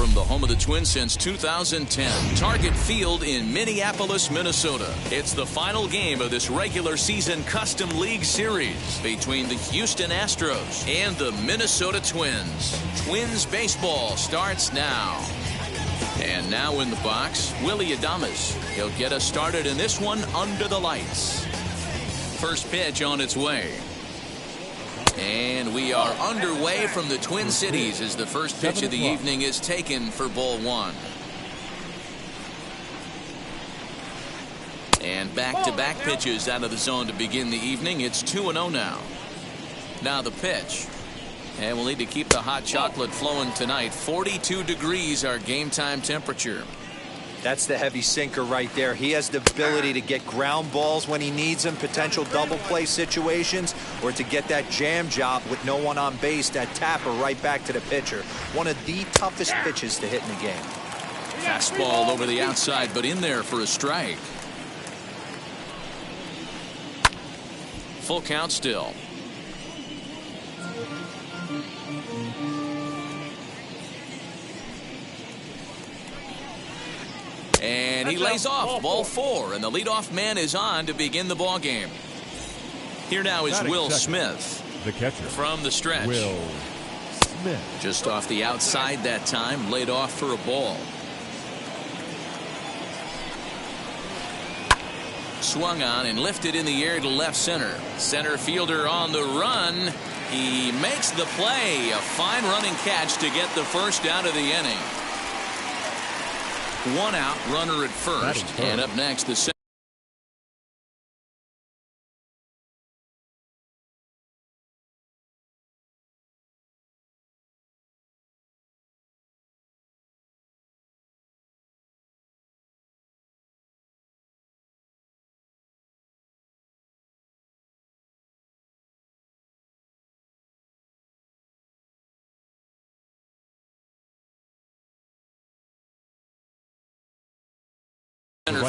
from the home of the Twins since 2010. Target Field in Minneapolis, Minnesota. It's the final game of this regular season Custom League Series between the Houston Astros and the Minnesota Twins. Twins baseball starts now. And now in the box, Willy Adames. He'll get us started in this one under the lights. First pitch on its way. And we are underway from the Twin Cities as the first pitch of the evening is taken for ball one. And back-to-back pitches out of the zone to begin the evening. It's 2-0 now. Now the pitch. And we'll need to keep the hot chocolate flowing tonight. 42 degrees our game time temperature. That's the heavy sinker right there. He has the ability to get ground balls when he needs them, potential double play situations, or to get that jam job with no one on base, that tapper right back to the pitcher. One of the toughest pitches to hit in the game. Fastball over the outside, but in there for a strike. Full count still. And he lays off ball four, and the leadoff man is on to begin the ball game. Here now is Will Smith, the catcher, from the stretch. Will Smith. Just off the outside that time, laid off for a ball. Swung on and lifted in the air to left center. Center fielder on the run. He makes the play. A fine running catch to get the first out of the inning. One out, runner at first. And up next, the center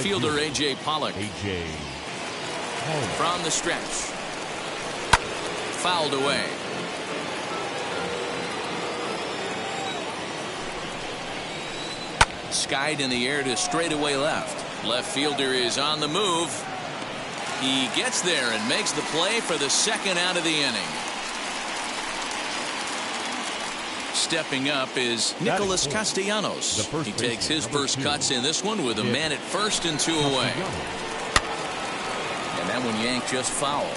fielder A.J. Pollock. From the stretch. Fouled away. Skied in the air to straightaway left. Left fielder is on the move. He gets there and makes the play for the second out of the inning. Stepping up is Nicholas Castellanos. He takes his first cuts in this one with a man at first and two away. And that one yanked just foul.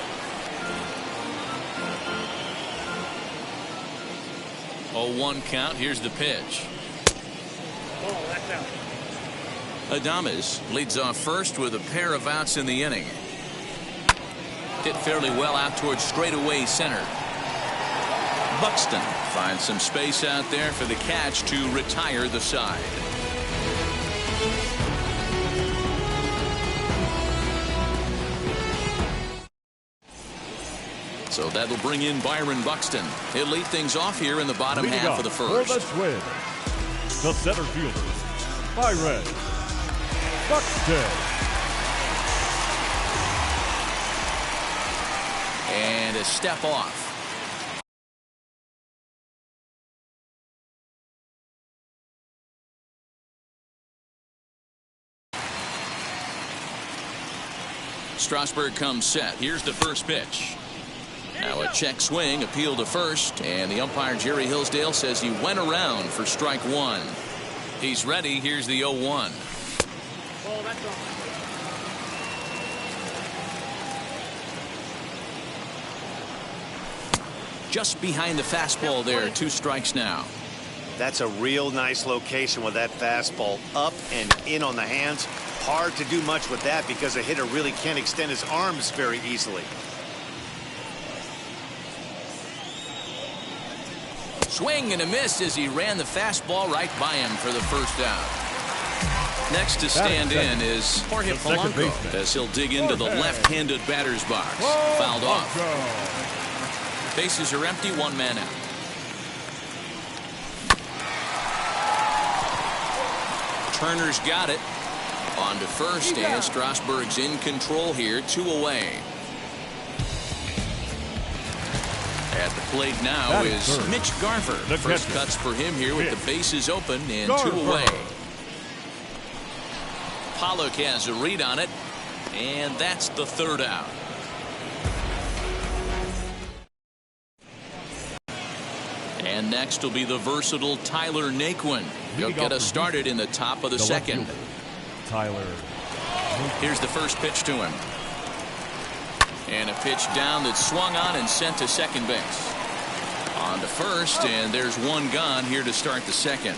Oh, 1 count. Here's the pitch. Adames leads off first with a pair of outs in the inning. Hit fairly well out towards straightaway center. Buxton finds some space out there for the catch to retire the side. So that'll bring in Byron Buxton. He'll lead things off here in the bottom half of the first. For the Twins, the center fielder, Byron Buxton. And a step off. Strasburg comes set. Here's the first pitch. Now a check swing, appeal to first, and the umpire Jerry Hillsdale says he went around for strike one. He's ready. Here's the 0-1. Just behind the fastball there. 2 strikes now. That's a real nice location with that fastball up and in on the hands. Hard to do much with that because a hitter really can't extend his arms very easily. Swing and a miss as he ran the fastball right by him for the first out. Next to stand in is Jorge Polanco as he'll dig into the left-handed batter's box. Fouled off. Bases are empty, 1 man out. Turner's got it. On to first, and Strasburg's in control here, 2 away. At the plate now is Mitch Garver. First cuts for him here with the bases open and 2 away. Pollock has a read on it, and that's the 3rd out. And next will be the versatile Tyler Naquin. He'll get us started in the top of the 2nd. Tyler. Here's the first pitch to him. And a pitch down that's swung on and sent to second base. On to first, and there's 1 gone here to start the 2nd.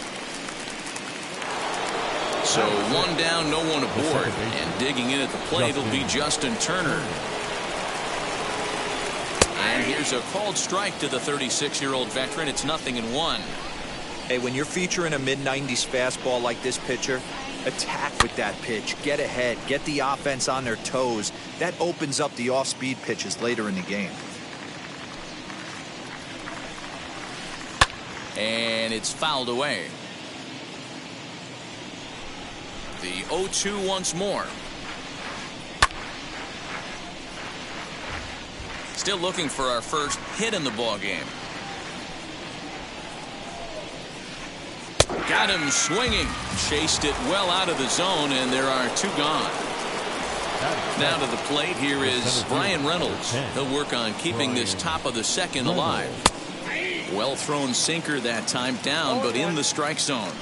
So 1 down, no one aboard. And digging in at the plate will be Justin Turner. And here's a called strike to the 36-year-old veteran. It's 0-1. Hey, when you're featuring a mid-90s fastball like this pitcher, attack with that pitch. Get ahead. Get the offense on their toes. That opens up the off-speed pitches later in the game. And it's fouled away. The 0-2 once more. Still looking for our first hit in the ball game. Got him swinging. Chased it well out of the zone, and there are 2 gone. Now to the plate, here is Brian Reynolds. He'll work on keeping this top of the 2nd alive. Well thrown sinker that time, down but in the strike zone.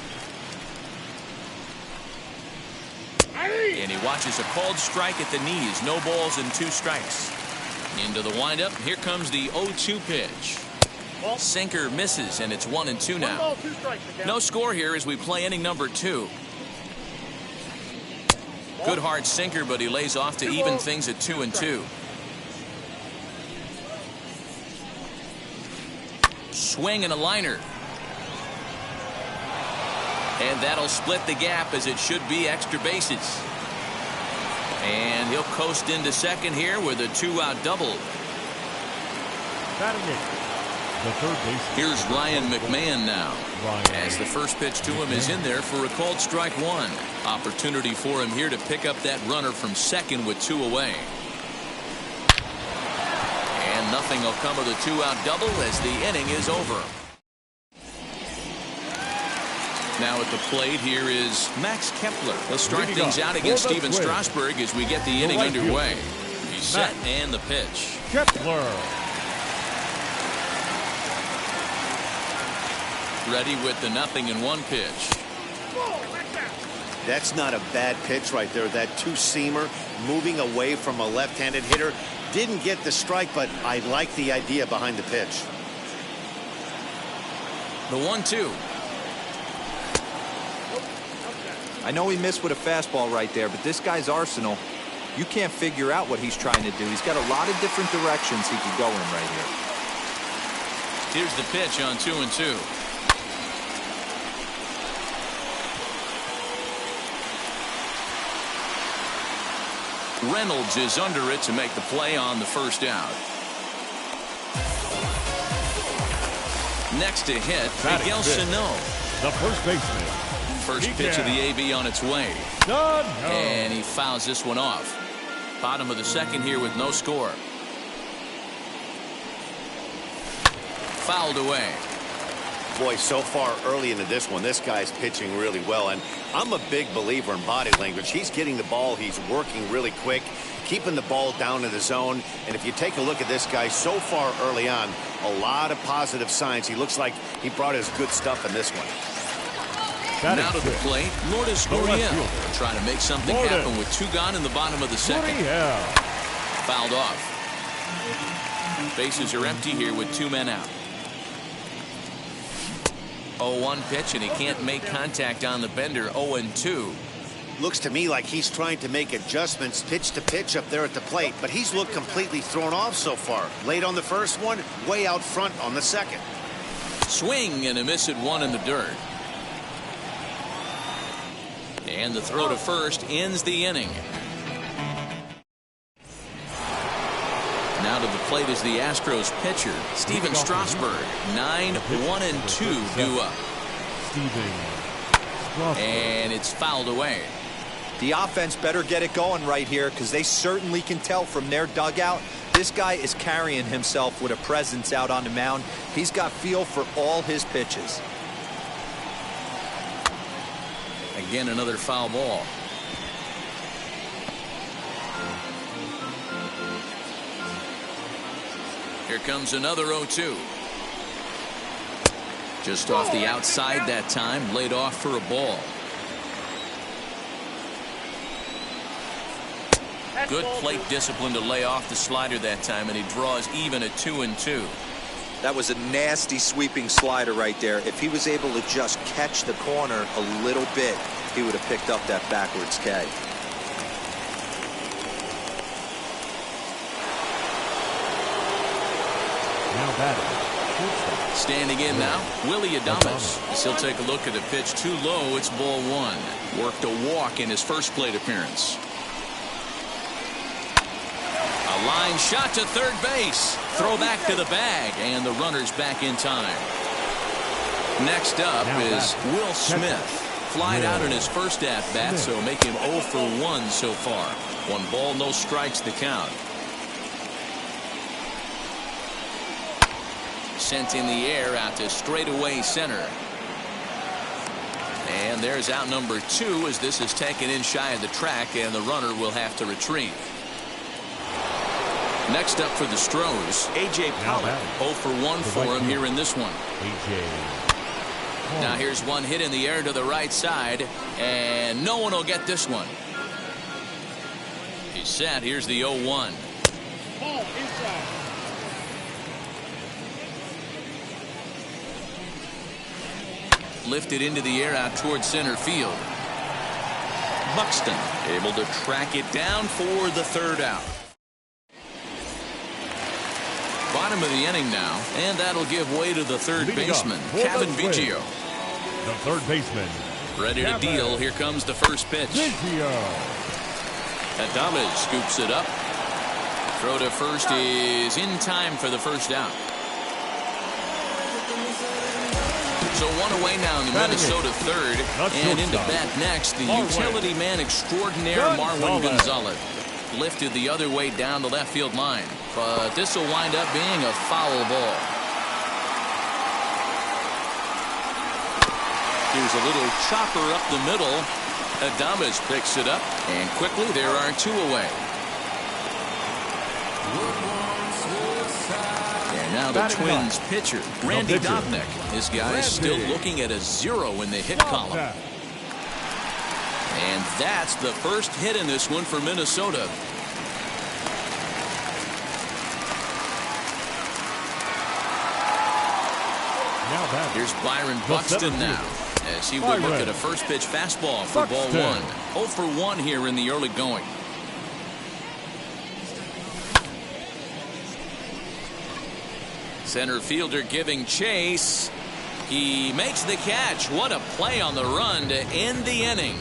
And he watches a called strike at the knees. No balls and 2 strikes. Into the windup. Here comes the 0-2 pitch. Sinker misses, and it's 1-2 now. No score here as we play inning number 2. Good hard sinker, but he lays off to even things at 2-2. Swing and a liner. And that'll split the gap, as it should be extra bases. And he'll coast into second here with a 2-out double. The third baseman. Here's Ryan McMahon now. As the first pitch to him is in there for a called strike 1. Opportunity for him here to pick up that runner from second with 2 away. And nothing will come of the 2-out double as the inning is over. Now at the plate, here is Max Kepler. He'll start things out against Steven Strasburg as we get the inning underway. He's set and the pitch. Kepler. Ready with the 0-1 pitch. That's not a bad pitch right there. That 2-seamer moving away from a left-handed hitter. Didn't get the strike, but I like the idea behind the pitch. The 1-2. I know he missed with a fastball right there, but this guy's arsenal, you can't figure out what he's trying to do. He's got a lot of different directions he could go in right here. Here's the pitch on 2-2. Reynolds is under it to make the play on the first out. Next to hit, Miguel Sano. The first baseman. First pitch of the AB on its way. And he fouls this one off. Bottom of the 2nd here with no score. Fouled away. Boy, so far early into this one, this guy's pitching really well, and I'm a big believer in body language. He's getting the ball, he's working really quick, keeping the ball down in the zone, and if you take a look at this guy so far early on, a lot of positive signs. He looks like he brought his good stuff in this one. Now to the plate, Lourdes Gurriel trying to make something happen with 2 gone in the bottom of the 2nd. Fouled off. Bases are empty here with 2 men out. 0-1 pitch, and he can't make contact on the bender. 0-2. Looks to me like he's trying to make adjustments pitch to pitch up there at the plate, but he's looked completely thrown off so far. Late on the first one, way out front on the 2nd. Swing and a miss at 1 in the dirt. And the throw to first ends the inning. Now to the plate is the Astros pitcher, Steven Strasburg. 9-1-2 due up. And it's fouled away. The offense better get it going right here because they certainly can tell from their dugout this guy is carrying himself with a presence out on the mound. He's got feel for all his pitches. Again, another foul ball. Here comes another 0-2. Just off the outside that time, laid off for a ball. Good plate discipline to lay off the slider that time, and he draws even at 2-2. That was a nasty sweeping slider right there. If he was able to just catch the corner a little bit, he would have picked up that backwards K. Now batting. Standing in now, Willie Adames. He'll take a look at the pitch too low. It's ball one. Worked a walk in his first plate appearance. A line shot to third base. Throw back to the bag, and the runner's back in time. Next up is Will Smith. Flied out in his first at-bat, so make him 0 for 1 so far. 1 ball, no strikes the count. Sent in the air out to straightaway center. And there's out number 2 as this is taken in shy of the track, and the runner will have to retrieve. Next up for the Stros, A.J. Pollock. 0 for 1 for him here in this one. Now here's one hit in the air to the right side, and no one will get this one. He's set. Here's the 0-1. Lifted into the air out towards center field. Buxton able to track it down for the third out. Bottom of the inning now, and that'll give way to the third baseman, Kevin Biggio. The third baseman. Ready to deal. Here comes the first pitch. Adames scoops it up. Throw to first is in time for the first out. So one away now in the Minnesota third, and into bat next, the utility man extraordinaire Marwin Gonzalez. Lifted the other way down the left field line, but this will wind up being a foul ball. Here's a little chopper up the middle. Adames picks it up, and quickly there are 2 away. And now the Twins pitcher, Randy Dobnak. This guy is still looking at a 0 in the hit column. And that's the first hit in this one for Minnesota. Here's Byron Buxton now, as he will look at a first pitch fastball for ball 1. 0 for 1 here in the early going. Center fielder giving chase. He makes the catch. What a play on the run to end the inning.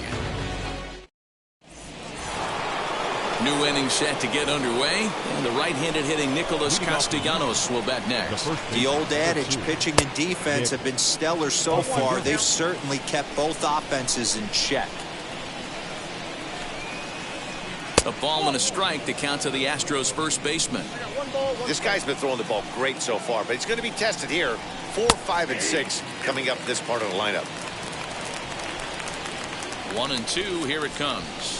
New inning set to get underway, and the right-handed hitting Nicholas Castellanos will bat next. The old adage, pitching and defense have been stellar so far. They've certainly kept both offenses in check. A ball and a strike to count to the Astros first baseman. This guy's been throwing the ball great so far, but he's going to be tested here. 4, 5, and 6 coming up this part of the lineup. 1-2, here it comes.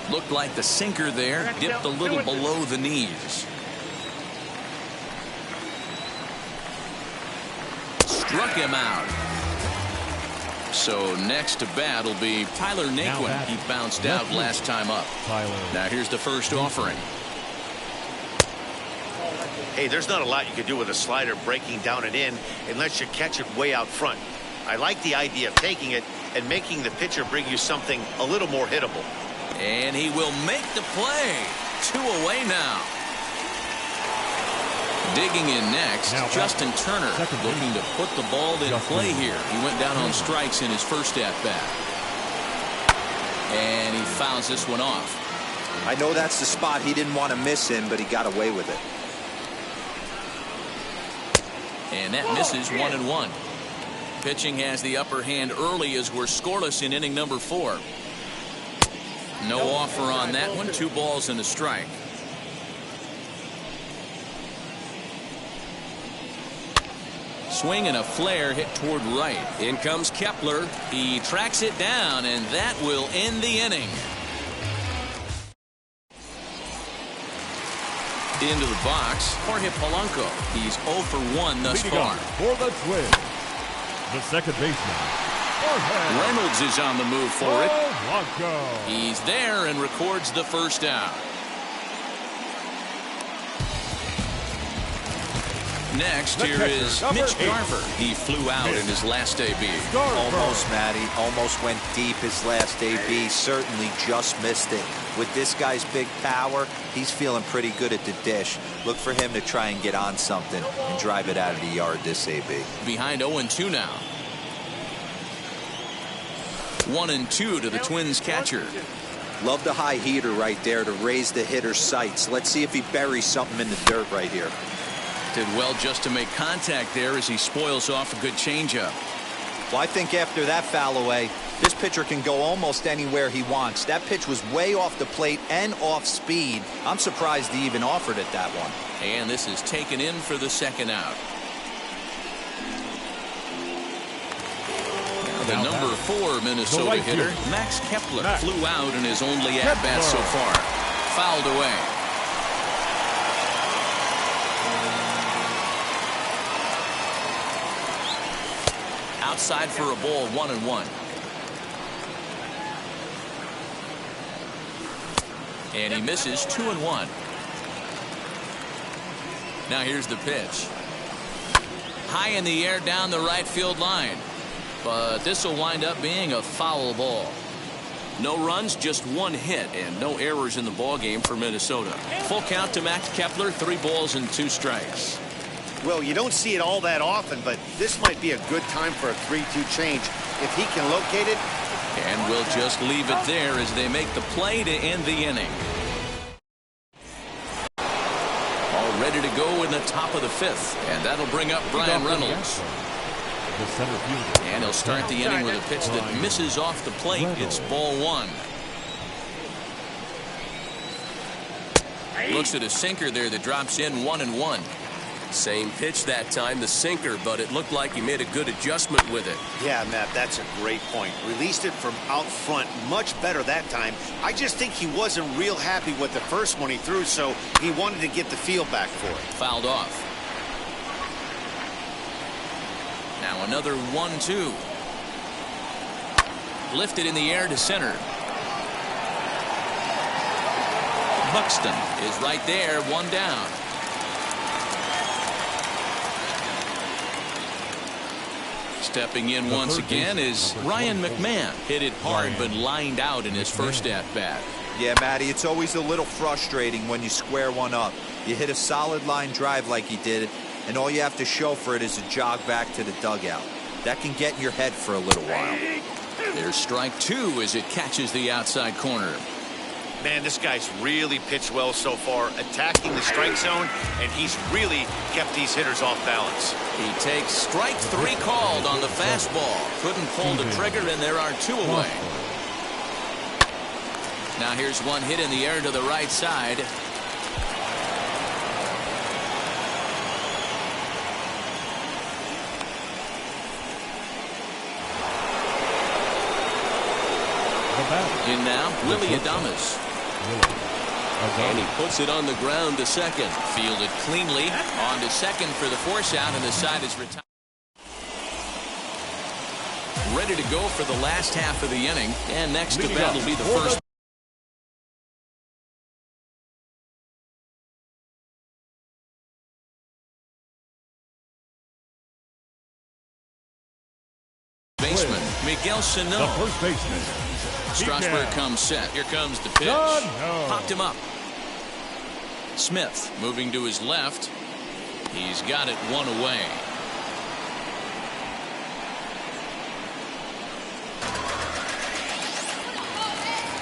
Looked like the sinker there, dipped a little below the knees. Struck him out. So next to bat will be Tyler Naquin. He bounced out last time up. Now here's the first offering. Hey, there's not a lot you can do with a slider breaking down and in unless you catch it way out front. I like the idea of taking it and making the pitcher bring you something a little more hittable. And he will make the play. 2 away now. Digging in next, Justin Turner looking to put the ball in play here. He went down on strikes in his first at-bat. And he fouls this one off. I know that's the spot he didn't want to miss in, but he got away with it. And that misses 1-1. Pitching has the upper hand early as we're scoreless in inning number 4. No offer on that one. 2 balls and a strike. Swing and a flare hit toward right. In comes Kepler. He tracks it down, and that will end the inning. Into the box, Jorge Polanco. He's 0 for 1 thus far. For the Twins, the second baseman, Jorge Reynolds is on the move for it. Polanco. He's there and records the first out. Next, here is Mitch Garver. He flew out in his last AB. Almost, Matty. Almost went deep his last AB. Certainly just missed it. With this guy's big power, he's feeling pretty good at the dish. Look for him to try and get on something and drive it out of the yard this AB. Behind 0-2 now. 1-2 to the Twins catcher. Love the high heater right there to raise the hitter's sights. Let's see if he buries something in the dirt right here. Did well just to make contact there as he spoils off a good changeup. Well, I think after that foul away, this pitcher can go almost anywhere he wants. That pitch was way off the plate and off speed. I'm surprised he even offered it that one. And this is taken in for the second out. The number 4 Minnesota hitter, Max Kepler, flew out in his only at-bat so far. Fouled away. Outside for a ball, 1-1. And he misses 2-1. Now here's the pitch. High in the air down the right field line. But this will wind up being a foul ball. No runs, just 1 hit, and no errors in the ball game for Minnesota. Full count to Max Kepler, 3 balls and 2 strikes. Well, you don't see it all that often, but this might be a good time for a 3-2 change. If he can locate it. And we'll just leave it there as they make the play to end the inning. All ready to go in the top of the 5th, and that'll bring up Brian Reynolds. The center fielder. And he'll start the inning with a pitch that misses off the plate. It's ball 1. Looks at a sinker there that drops in 1-1. Same pitch that time, the sinker, but it looked like he made a good adjustment with it. Yeah, Matt, that's a great point. Released it from out front much better that time. I just think he wasn't real happy with the first one he threw, so he wanted to get the feel back for it. Fouled off. Now another 1-2. Lifted in the air to center. Buxton is right there, 1 down. Stepping in once again is Ryan McMahon. Hit it hard but lined out in his first at-bat. Yeah, Matty, it's always a little frustrating when you square one up. You hit a solid line drive like he did, and all you have to show for it is a jog back to the dugout. That can get in your head for a little while. There's strike 2 as it catches the outside corner. Man, this guy's really pitched well so far, attacking the strike zone, and he's really kept these hitters off balance. He takes strike 3 called on the fastball. Couldn't pull the trigger, and there are 2 away. Now here's one hit in the air to the right side. In now, Willie Adames. And he puts it on the ground to second. Fielded cleanly. On to second for the force out, and the side is retired. Ready to go for the last half of the inning. And next to bat will be the first baseman, Miguel Sano. The first baseman. Strasburg comes set. Here comes the pitch. Popped him up. Smith moving to his left. He's got it 1 away.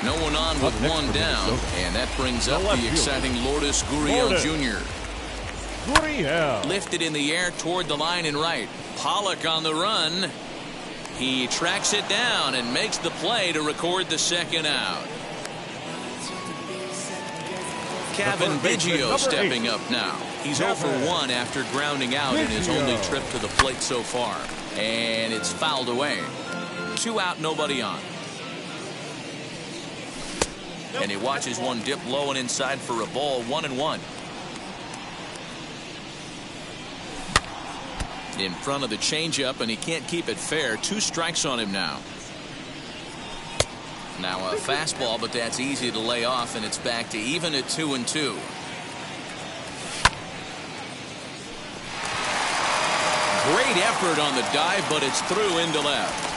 No one on with 1 down. And that brings up the exciting Lourdes Gurriel Jr. Lifted in the air toward the line and right. Pollock on the run. He tracks it down and makes the play to record the second out. Kevin Biggio stepping up now. He's 0 for 1 after grounding out in his only trip to the plate so far. And it's fouled away. 2 out, nobody on. And he watches one dip low and inside for a ball. 1-1. In front of the changeup, and he can't keep it fair. 2 strikes on him now. Now a fastball, but that's easy to lay off, and it's back to even at 2-2. Great effort on the dive, but it's through into left.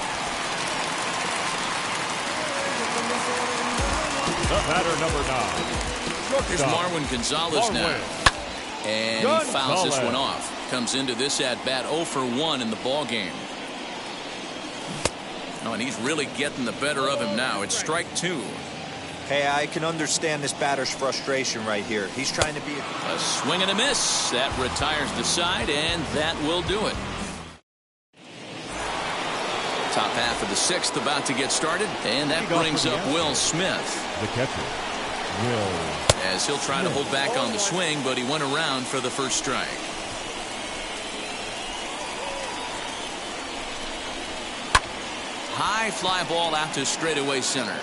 The batter, number 9. Here's Marwin Gonzalez now. And he fouls this one off. Comes into this at-bat 0 for 1 in the ball game. Oh, and he's really getting the better of him now. It's strike 2. Hey, I can understand this batter's frustration right here. He's trying to be a swing and a miss. That retires the side, and that will do it. Top half of the 6th about to get started, and that brings up Will Smith. The catcher, Will. As he'll try to hold back on the swing, but he went around for the first strike. High fly ball out to straightaway center.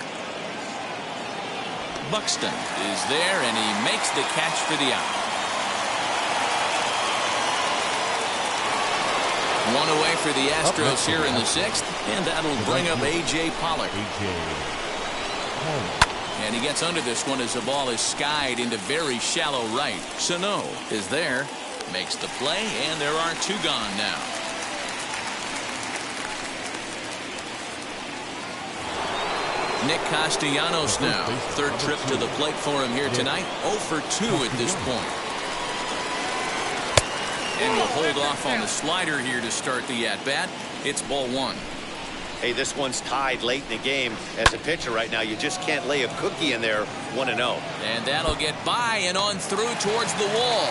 Buxton is there, and he makes the catch for the out. 1 away for the Astros here in the 6th, and that'll bring up A.J. Pollock. And he gets under this one as the ball is skied into very shallow right. Sano is there, makes the play, and there are 2 gone now. Nick Castellanos now. 3rd trip to the plate for him here tonight. 0 for 2 at this point. And we'll hold off on the slider here to start the at-bat. It's ball 1. Hey, this one's tied late in the game. As a pitcher right now, you just can't lay a cookie in there. 1-0. And that'll get by and on through towards the wall.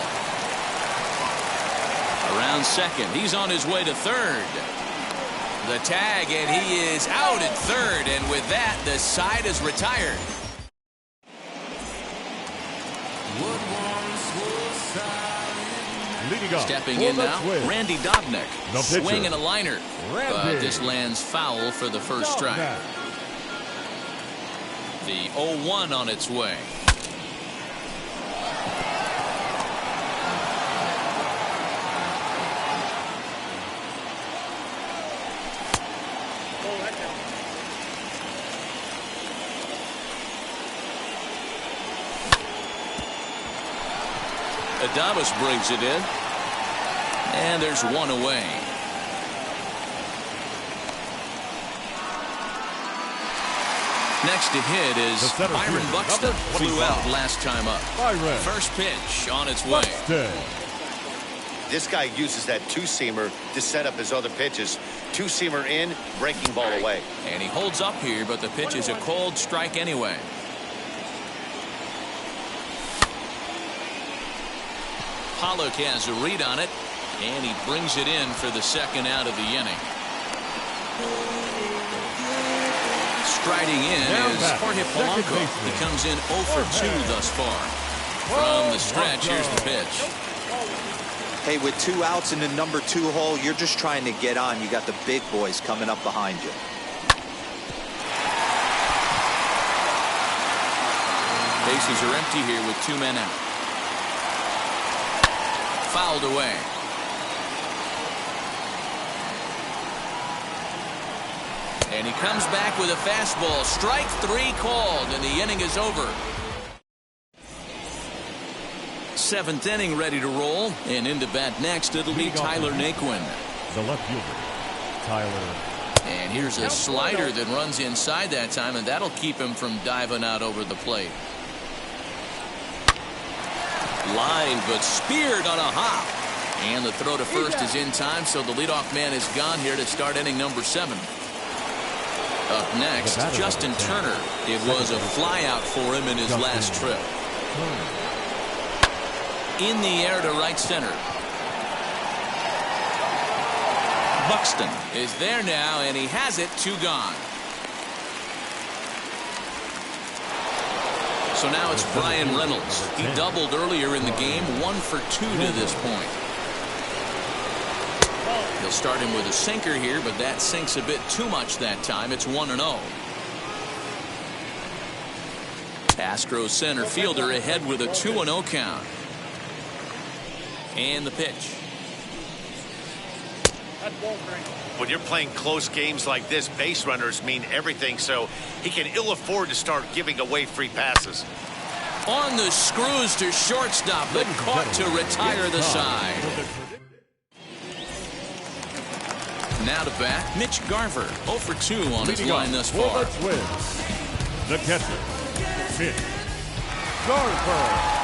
Around second. He's on his way to 3rd. The tag, and he is out at 3rd, and with that, the side is retired. Stepping in now, Randy Dobnak. Swing and a liner. But this lands foul for the first strike. The 0-1 on its way. Adames brings it in. And there's 1 away. Next to hit is Byron Buxton. Flew out last time up. First pitch on its way. This guy uses that 2-seamer to set up his other pitches. 2-seamer in, breaking ball away. And he holds up here, but the pitch is a cold strike anyway. Pollock has a read on it, and he brings it in for the 2nd out of the inning. Striding in is Jorge Polanco. He comes in 0 for 2 thus far. From the stretch, here's the pitch. Hey, with 2 outs in the number 2 hole, you're just trying to get on. You got the big boys coming up behind you. Bases are empty here with 2 men out. Fouled away. And he comes back with a fastball. Strike 3 called, and the inning is over. 7th inning ready to roll, and into bat next it'll be Tyler Naquin. The left fielder, Tyler. And here's a slider that runs inside that time, and that'll keep him from diving out over the plate. Line, but speared on a hop. And the throw to first is in time, so the leadoff man is gone here to start inning number 7. Up next, Justin Turner. It was a flyout for him in his last trip. In the air to right center. Buxton is there now, and he has it. 2 gone. So now it's Brian Reynolds. He doubled earlier in the game, 1 for 2 to this point. He'll start him with a sinker here, but that sinks a bit too much that time. It's 1-0. Astros center fielder ahead with a 2-0 count. And the pitch. When you're playing close games like this, base runners mean everything, so he can ill afford to start giving away free passes. On the screws to shortstop, but caught to retire the side. Now to bat, Mitch Garver, 0 for 2 on his line thus far. The catcher, Mitch Garver.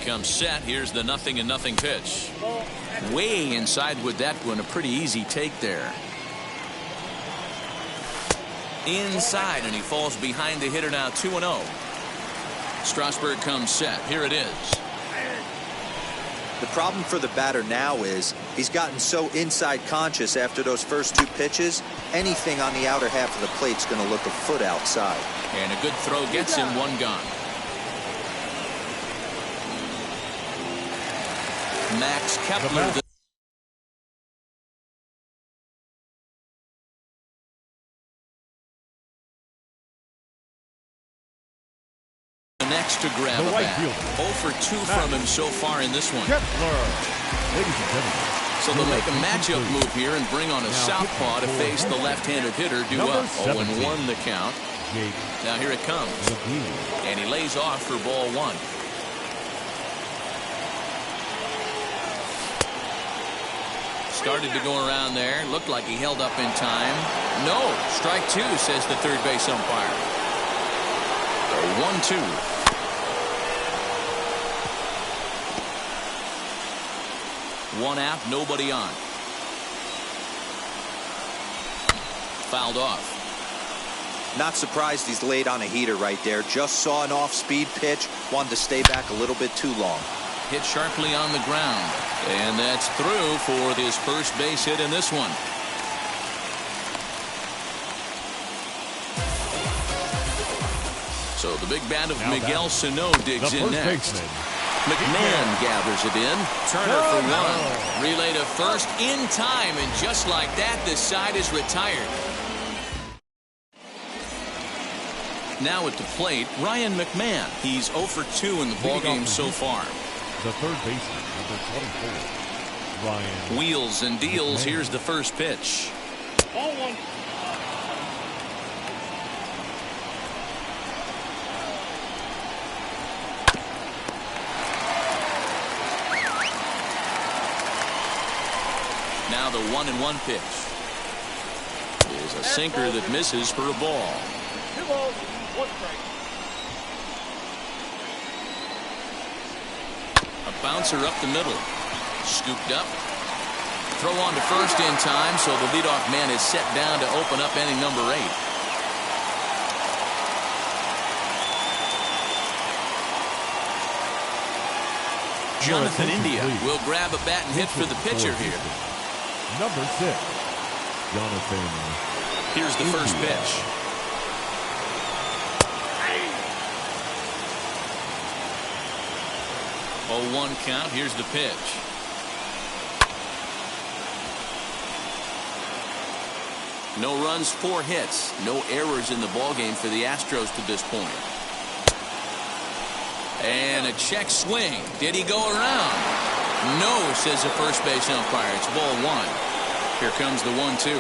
Comes set. Here's the 0-0 pitch. Way inside with that one. A pretty easy take there. Inside, and he falls behind the hitter now. 2-0. Strasburg comes set. Here it is. The problem for the batter now is he's gotten so inside conscious after those first 2 pitches. Anything on the outer half of the plate's going to look a foot outside. And a good throw gets him 1 gone. Max Kepler. Next to grab a bat. 0 for 2 from him so far in this one. So they'll make a matchup move here and bring on a southpaw to face the left-handed hitter due up. 0-1 the count. Now here it comes. And he lays off for ball 1. Started to go around there. Looked like he held up in time. No. Strike 2, says the third base umpire. 1-2. One out, nobody on. Fouled off. Not surprised he's laid on a heater right there. Just saw an off-speed pitch. Wanted to stay back a little bit too long. Hit sharply on the ground. And that's through for his first base hit in this one. So the big bat of Miguel Sano digs in next. McMahon gathers it in. Turner for 1. Relay to first in time, and just like that, the side is retired. Now at the plate, Ryan McMahon. He's 0 for 2 in the ballgame so far. The third baseman, number 24, Ryan. Wheels and deals. McMahon. Here's the first pitch. Ball 1. Now the 1-1 pitch is a sinker that misses for a ball. 2 balls, 1 strike. A bouncer up the middle. Scooped up. Throw on to first in time, so the leadoff man is set down to open up inning number 8. Jonathan India will grab a bat and hit for the pitcher here. Number 6, Jonathan. Here's the first pitch. Oh, 1 count. Here's the pitch. No runs, 4 hits. No errors in the ballgame for the Astros to this point. And a check swing. Did he go around? No, says the first base umpire. It's ball 1. Here comes the 1-2.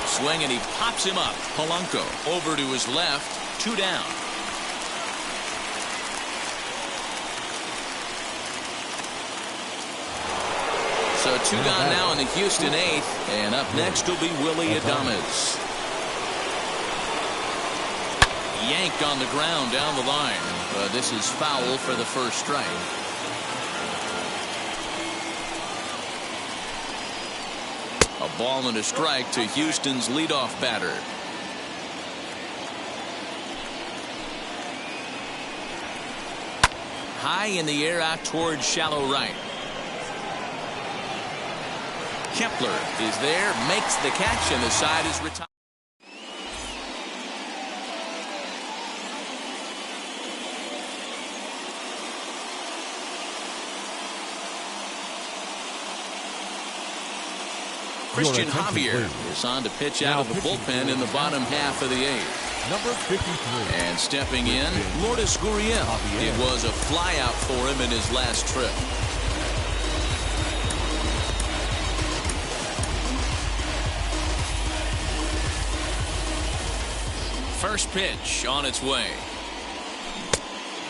Swing, and he pops him up. Polanco over to his left. 2 down. So 2 gone now in the Houston 8th. And up next will be Willie Adames. Yanked on the ground down the line. This is foul for the first strike. A ball and a strike to Houston's leadoff batter. High in the air out towards shallow right. Kepler is there, makes the catch, and the side is retired. Christian Javier is on to pitch out of the bullpen in the bottom half of the 8th. Number 53. And stepping in, Lourdes Gurriel. It was a flyout for him in his last trip. First pitch on its way.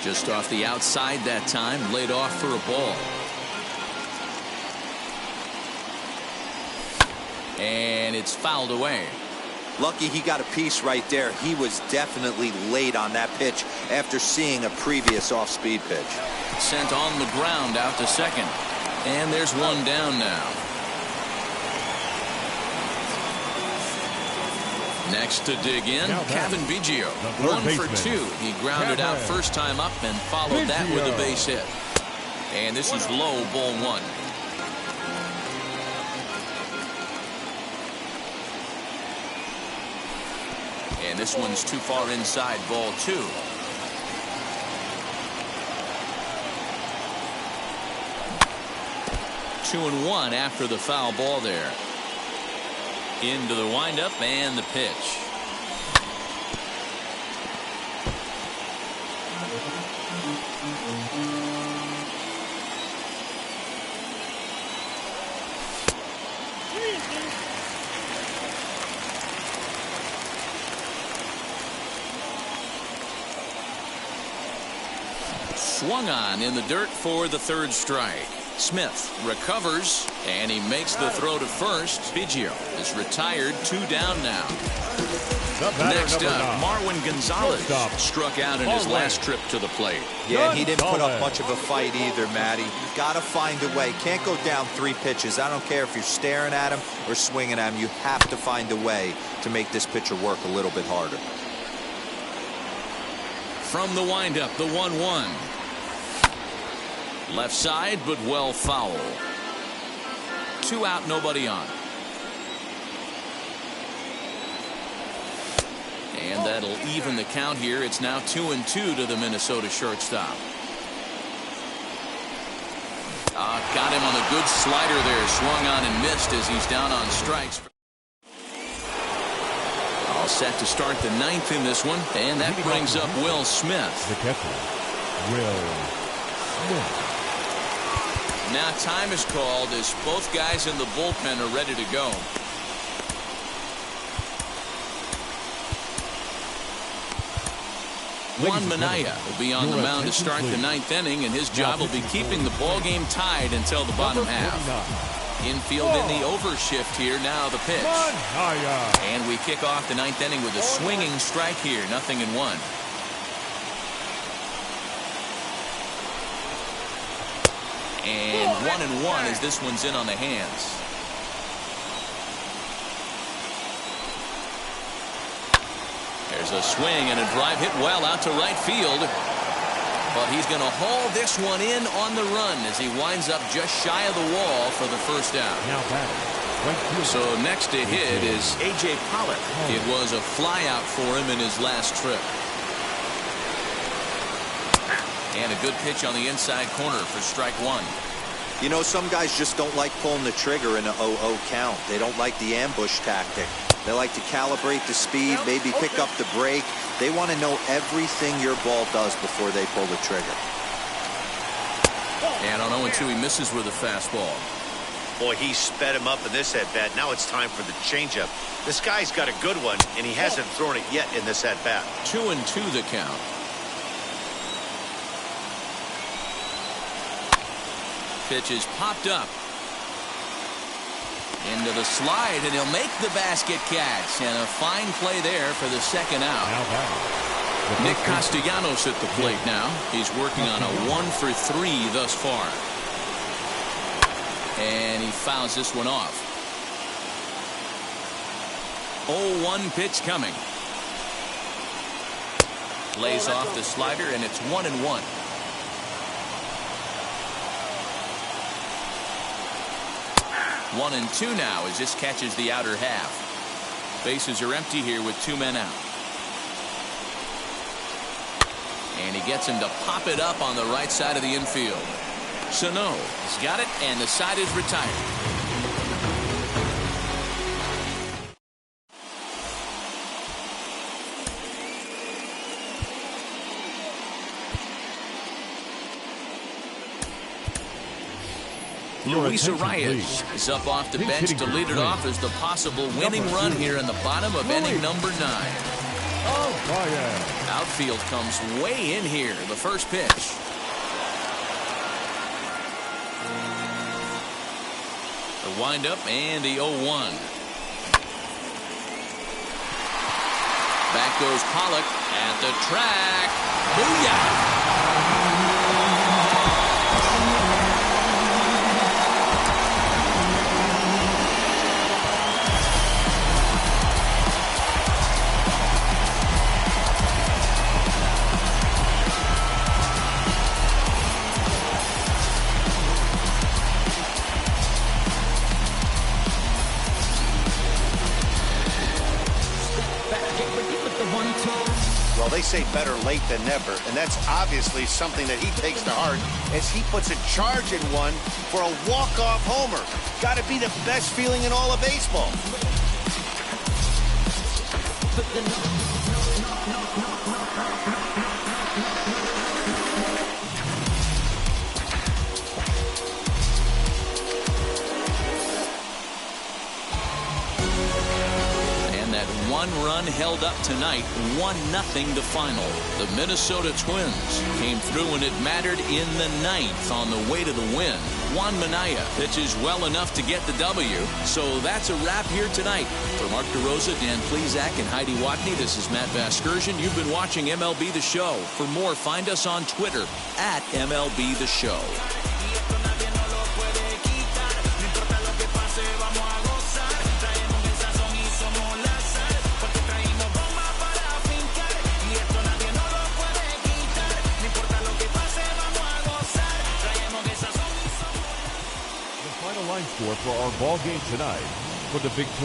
Just off the outside that time, laid off for a ball. And it's fouled away. Lucky he got a piece right there. He was definitely late on that pitch after seeing a previous off-speed pitch. Sent on the ground out to second. And there's one down now. Next to dig in, Kevin Biggio. 1 for 2. He grounded out first time up and followed that with a base hit. And this is low, ball 1. And this one's too far inside, ball 2. Two and one after the foul ball there. Into the windup and the pitch. Swung on in the dirt for the 3rd strike. Smith recovers and he makes the throw to first. Biggio is retired, 2 down now. Next up, Marwin Gonzalez struck out in his last trip to the plate. Yeah, and he didn't put up much of a fight either, Matty. Got to find a way. Can't go down 3 pitches. I don't care if you're staring at him or swinging at him. You have to find a way to make this pitcher work a little bit harder. From the windup, the 1-1. Left side, but well foul. 2 out, nobody on. And that'll even the count here. It's now 2-2 to the Minnesota shortstop. Got him on a good slider there. Swung on and missed as he's down on strikes. All set to start the 9th in this one. And that brings up Will Smith. The catcher, Will Smith. Now time is called as both guys in the bullpen are ready to go. Juan Minaya will be on the mound to start the 9th inning, and his job will be keeping the ball game tied until the bottom half. Infield in the overshift here. Now the pitch. And we kick off the 9th inning with a swinging strike here. 0-1. And 1-1 as this one's in on the hands. There's a swing and a drive hit well out to right field. But he's going to haul this one in on the run as he winds up just shy of the wall for the first out. So next to hit is A.J. Pollock. It was a flyout for him in his last trip. And a good pitch on the inside corner for strike 1. You know, some guys just don't like pulling the trigger in a 0-0 count. They don't like the ambush tactic. They like to calibrate the speed, maybe pick up the break. They want to know everything your ball does before they pull the trigger. And on 0-2, he misses with a fastball. Boy, he sped him up in this at-bat. Now it's time for the changeup. This guy's got a good one, and he hasn't thrown it yet in this at-bat. 2-2 the count. Pitch is popped up. Into the slide, and he'll make the basket catch. And a fine play there for the second out. Nick Castellanos at the plate now. He's working on a 1 for 3 thus far. And he fouls this one off. 0-1 pitch coming. Lays off the slider, and it's 1-1. 1-2 now as this catches the outer half. Bases are empty here with 2 men out. And he gets him to pop it up on the right side of the infield. Sano has got it, and the side is retired. Luis Arias is up off the bench to lead it off as the possible winning run here in the bottom of inning number 9. Outfield comes way in here. The first pitch. The windup and the 0-1. Back goes Pollock at the track. Booyah! Well, they say better late than never, and that's obviously something that he takes to heart as he puts a charge in one for a walk-off homer. Got to be the best feeling in all of baseball. One run held up tonight, 1-0 the final. The Minnesota Twins came through when it mattered in the 9th on the way to the win. Juan Minaya pitches well enough to get the W. So that's a wrap here tonight. For Mark DeRosa, Dan Plesac, and Heidi Watney, this is Matt Vasgersian. You've been watching MLB The Show. For more, find us on Twitter at MLB The Show. Line score for our ball game tonight. For the victorious